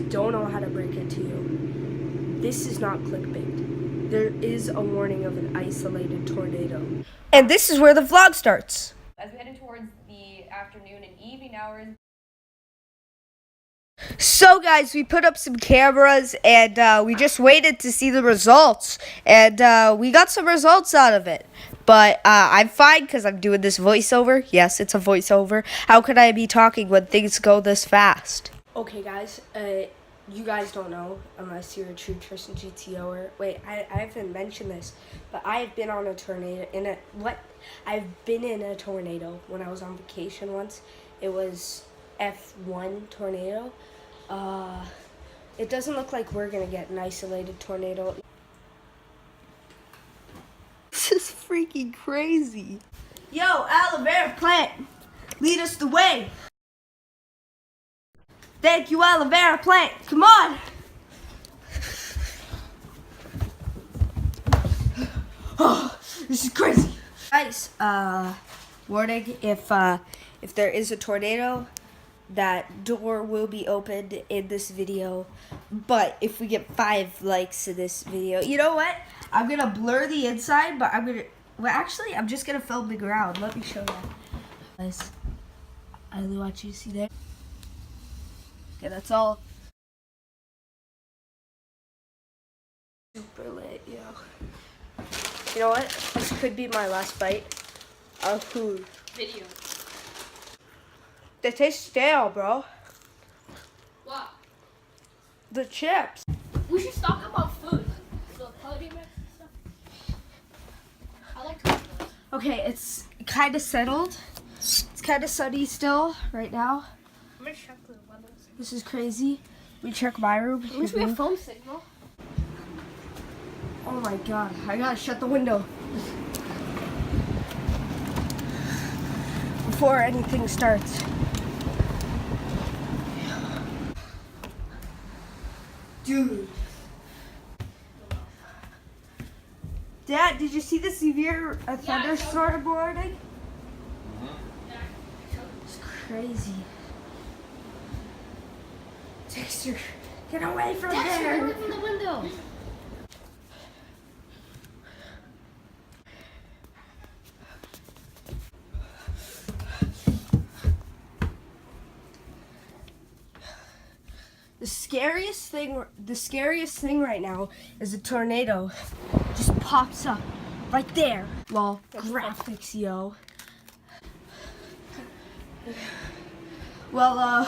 don't know how to break it to you. This is not clickbait. There is a warning of an isolated tornado. And this is where the vlog starts. As we head towards the afternoon and evening hours. So guys, we put up some cameras and we just waited to see the results. And we got some results out of it. But I'm fine because I'm doing this voiceover. Yes, it's a voiceover. How could I be talking when things go this fast? Okay guys, you guys don't know unless you're a true Tristan G.T.O. or wait, I haven't mentioned this, but I have been on a tornado I've been in a tornado when I was on vacation once. It was F1 tornado. It doesn't look like we're gonna get an isolated tornado. This is freaking crazy. Yo, aloe vera plant, lead us the way. Thank you, aloe vera plant. Come on. Oh, this is crazy. Guys, warning, if there is a tornado, that door will be opened in this video. But if we get 5 likes in this video, you know what? I'm gonna blur the inside, but I'm just gonna film the ground. Let me show you. Guys, I want you to see there. Okay, that's all. Super lit, yo. You know what? This could be my last bite of food. Video. They taste stale, bro. What? The chips. We should talk about food. The podium and stuff. I like to. Okay, it's kind of settled. It's kind of sunny still right now. I'm gonna check the weather. This is crazy. We check my room. At least we have phone signal. Oh my god, I gotta shut the window before anything starts. Dude. Dad, did you see the severe thunderstorm warning? It's crazy. Dexter, get away from there! Get away from the window! The scariest thing right now is a tornado just pops up right there. Lol, graphics, yo. Well,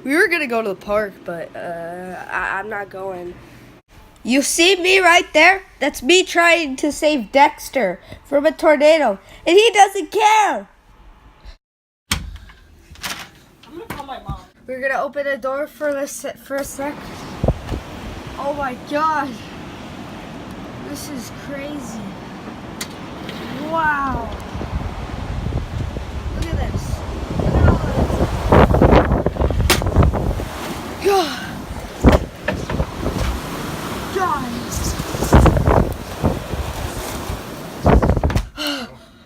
we were gonna go to the park, but I'm not going. You see me right there? That's me trying to save Dexter from a tornado, and he doesn't care. I'm gonna call my mom. We're gonna open a door for a sec. Oh my god. This is crazy. Wow. Look at this. Look at all this. God.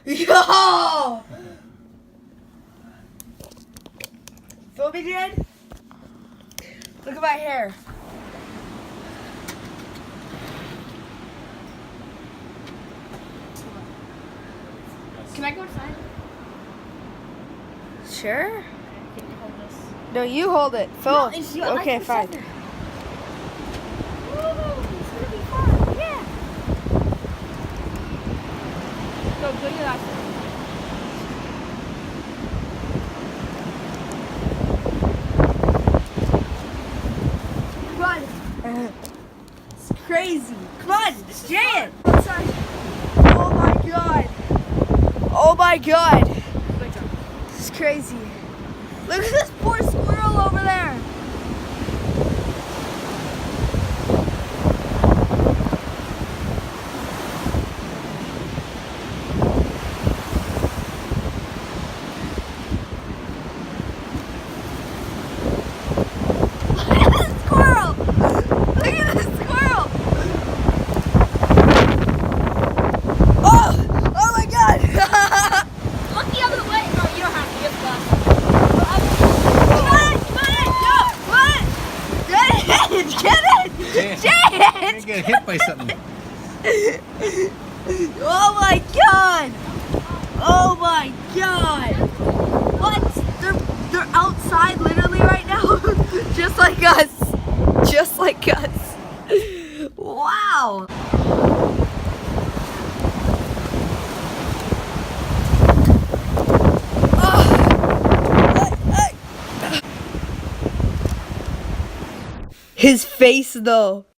Yo! Feel me, Dad? Look at my hair. Can I go inside? Sure. Can you hold this? No, you hold it. Phil. No, it's you. Okay, fine. Woo, it's gonna be fun. Yeah. Go do your last one. Come on. It's crazy. Come on, Jay. Outside. Oh my god. Oh my god. This is crazy. Look at this poor squirrel over there. Look the other way. No, you don't have to. You have to. by something. Oh my god! Oh my god! What? They're outside literally right now, just like us, just like us. Wow. His face though.